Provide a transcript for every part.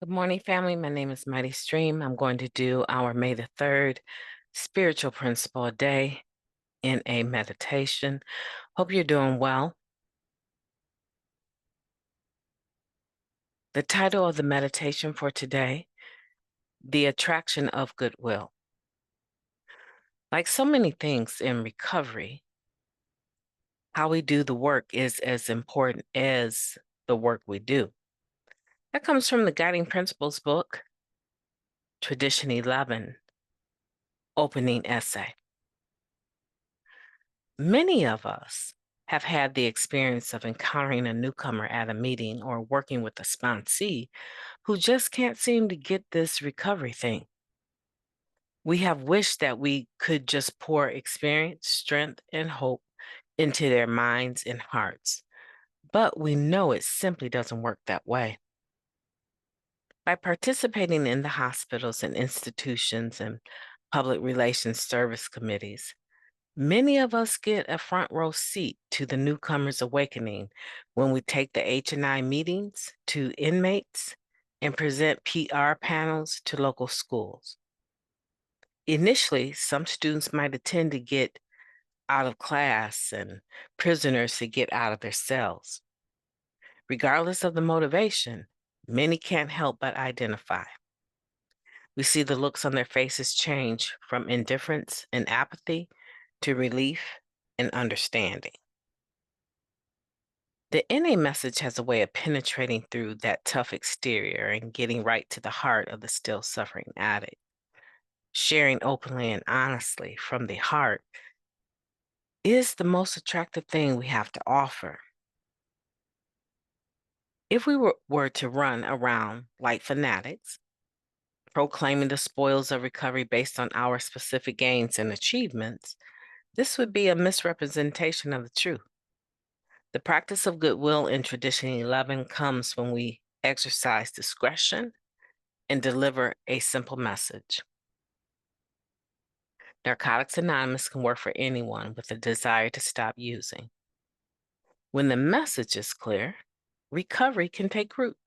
Good morning, family. My name is Mighty Stream. I'm going to do our May the 3rd spiritual principle a day in a meditation. Hope you're doing well. The title of the meditation for today, The Attraction of Goodwill. Like so many things in recovery, how we do the work is as important as the work we do. That comes from the Guiding Principles book, Tradition 11, opening essay. Many of us have had the experience of encountering a newcomer at a meeting or working with a sponsee who just can't seem to get this recovery thing. We have wished that we could just pour experience, strength, and hope into their minds and hearts, but we know it simply doesn't work that way. By participating in the hospitals and institutions and public relations service committees, many of us get a front row seat to the newcomers' awakening when we take the H&I meetings to inmates and present PR panels to local schools. Initially, some students might attend to get out of class and prisoners to get out of their cells. Regardless of the motivation, many can't help but identify. We see the looks on their faces change from indifference and apathy to relief and understanding. The NA message has a way of penetrating through that tough exterior and getting right to the heart of the still suffering addict. Sharing openly and honestly from the heart is the most attractive thing we have to offer. If we were to run around like fanatics, proclaiming the spoils of recovery based on our specific gains and achievements, this would be a misrepresentation of the truth. The practice of goodwill in Tradition 11 comes when we exercise discretion and deliver a simple message. Narcotics Anonymous can work for anyone with a desire to stop using. When the message is clear, recovery can take root.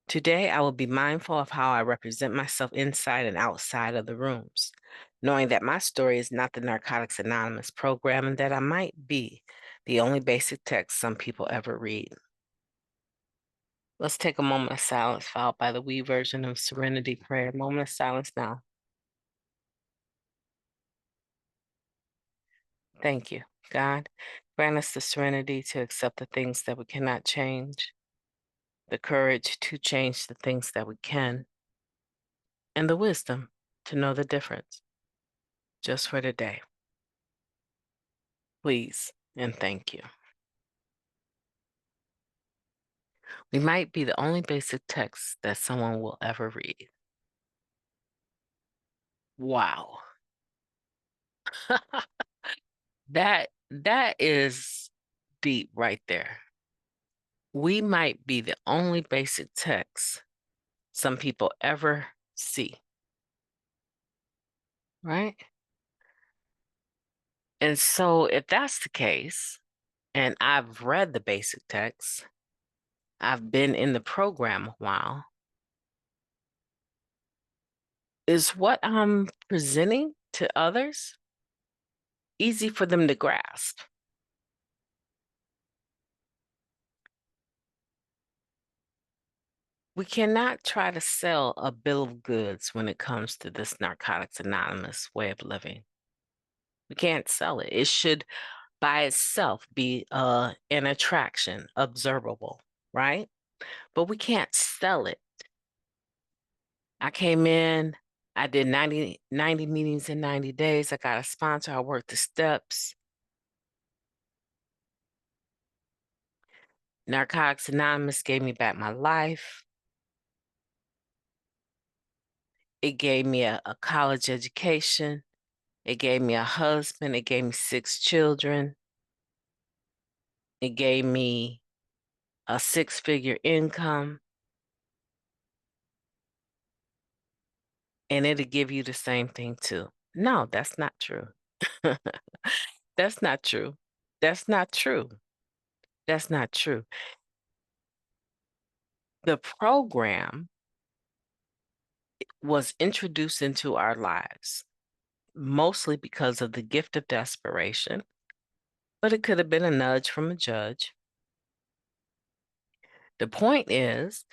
Today, I will be mindful of how I represent myself inside and outside of the rooms, knowing that my story is not the Narcotics Anonymous program and that I might be the only basic text some people ever read. Let's take a moment of silence, followed by the we version of Serenity Prayer. Moment of silence now. Thank you, God. Grant us the serenity to accept the things that we cannot change, the courage to change the things that we can, and the wisdom to know the difference just for today. Please and thank you. We might be the only basic text that someone will ever read. Wow. That is deep right there. We might be the only basic text some people ever see, right? And so if that's the case, and I've read the basic text, I've been in the program a while, is what I'm presenting to others easy for them to grasp? We cannot try to sell a bill of goods when it comes to this Narcotics Anonymous way of living. We can't sell it. It should by itself be an attraction, observable, right? But we can't sell it. I came in, I did 90 meetings in 90 days. I got a sponsor, I worked the steps. Narcotics Anonymous gave me back my life. It gave me a college education. It gave me a husband. It gave me 6 children. It gave me a 6-figure income. And it'll give you the same thing too. No, that's not true. That's not true. That's not true. That's not true. The program was introduced into our lives, mostly because of the gift of desperation, but it could have been a nudge from a judge. The point is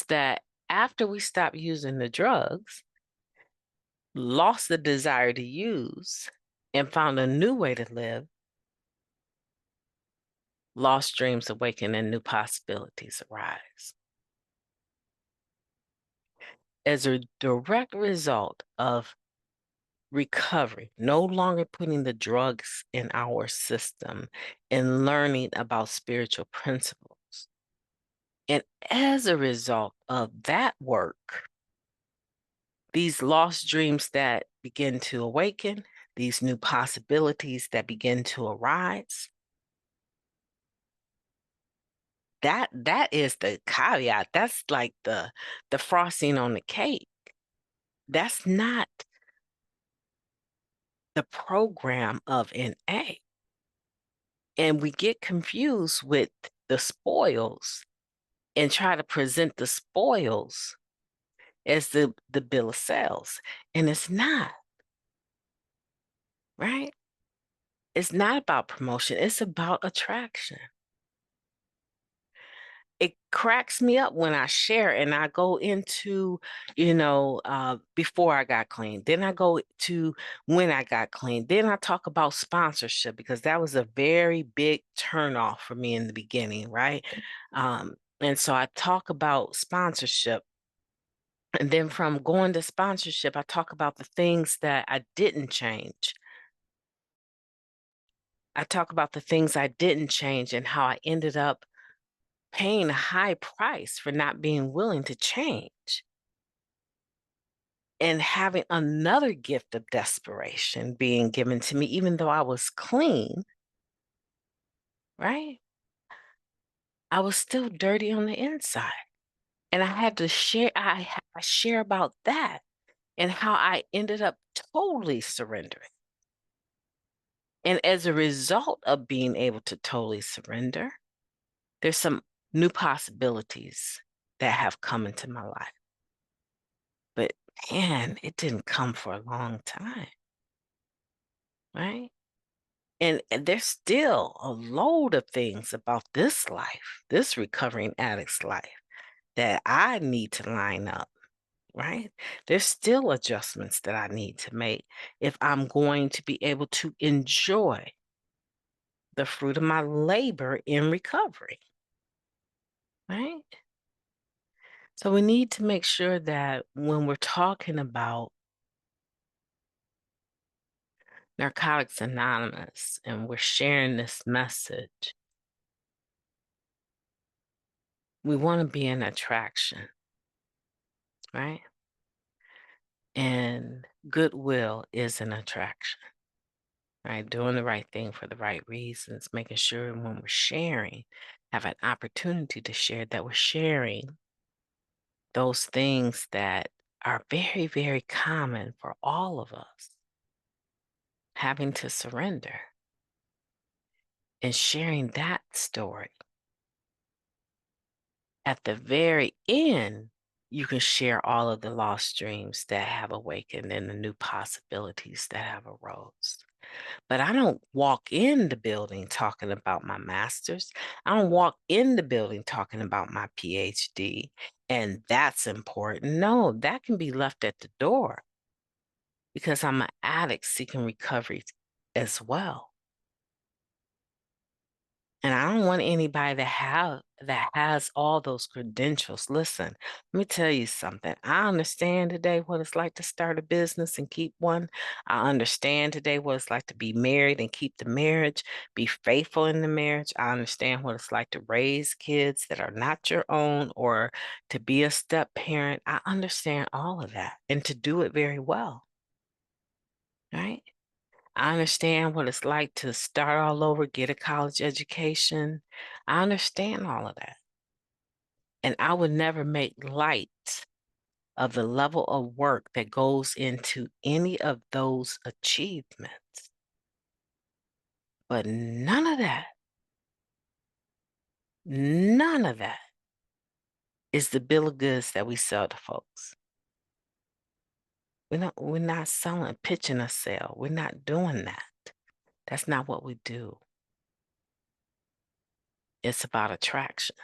that after we stopped using the drugs, lost the desire to use, and found a new way to live, lost dreams awaken and new possibilities arise. As a direct result of recovery, no longer putting the drugs in our system and learning about spiritual principles. And as a result of that work, these lost dreams that begin to awaken, these new possibilities that begin to arise, that is the caveat. That's like the frosting on the cake. That's not the program of NA. And we get confused with the spoils and try to present the spoils as the bill of sales. And it's not, right? It's not about promotion, it's about attraction. It cracks me up when I share and I go into, before I got clean. Then I go to when I got clean. Then I talk about sponsorship because that was a very big turnoff for me in the beginning, right? And so I talk about sponsorship. And then from going to sponsorship, I talk about the things that I didn't change. I talk about the things I didn't change and how I ended up paying a high price for not being willing to change and having another gift of desperation being given to me, even though I was clean, right? I was still dirty on the inside. And I had to share, I share about that and how I ended up totally surrendering. And as a result of being able to totally surrender, there's some new possibilities that have come into my life. But man, it didn't come for a long time, right? And there's still a load of things about this life, this recovering addict's life, that I need to line up, right? There's still adjustments that I need to make if I'm going to be able to enjoy the fruit of my labor in recovery, right? So we need to make sure that when we're talking about Narcotics Anonymous and we're sharing this message, we want to be an attraction, right? And goodwill is an attraction, right? Doing the right thing for the right reasons, making sure when we're sharing, have an opportunity to share that we're sharing those things that are very, very common for all of us, having to surrender and sharing that story. At the very end, you can share all of the lost dreams that have awakened and the new possibilities that have arose. But I don't walk in the building talking about my master's. I don't walk in the building talking about my PhD, and that's important. No, that can be left at the door because I'm an addict seeking recovery as well. And I don't want anybody that has all those credentials. Listen, let me tell you something. I understand today what it's like to start a business and keep one. I understand today what it's like to be married and keep the marriage, be faithful in the marriage. I understand what it's like to raise kids that are not your own or to be a step parent. I understand all of that and to do it very well, right? I understand what it's like to start all over, get a college education. I understand all of that. And I would never make light of the level of work that goes into any of those achievements. But none of that is the bill of goods that we sell to folks. We're not selling, pitching a sale. We're not doing that. That's not what we do. It's about attraction.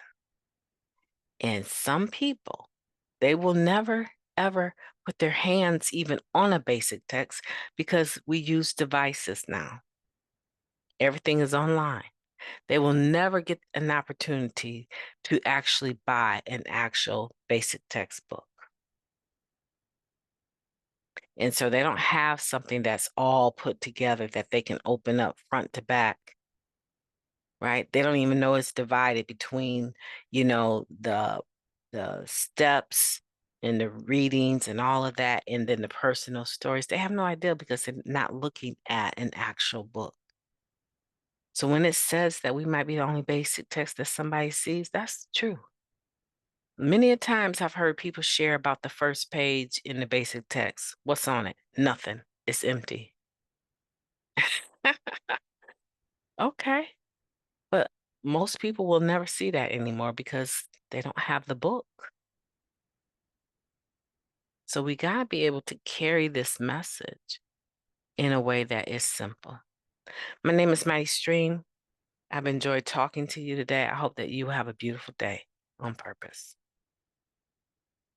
And some people, they will never, ever put their hands even on a basic text because we use devices now. Everything is online. They will never get an opportunity to actually buy an actual basic textbook. And so they don't have something that's all put together that they can open up front to back, right? They don't even know it's divided between, the steps and the readings and all of that, and then the personal stories. They have no idea because they're not looking at an actual book. So when it says that we might be the only basic text that somebody sees, that's true. Many a times I've heard people share about the first page in the basic text. What's on it? Nothing. It's empty. Okay. But most people will never see that anymore because they don't have the book. So we got to be able to carry this message in a way that is simple. My name is Mighty Stream. I've enjoyed talking to you today. I hope that you have a beautiful day on purpose.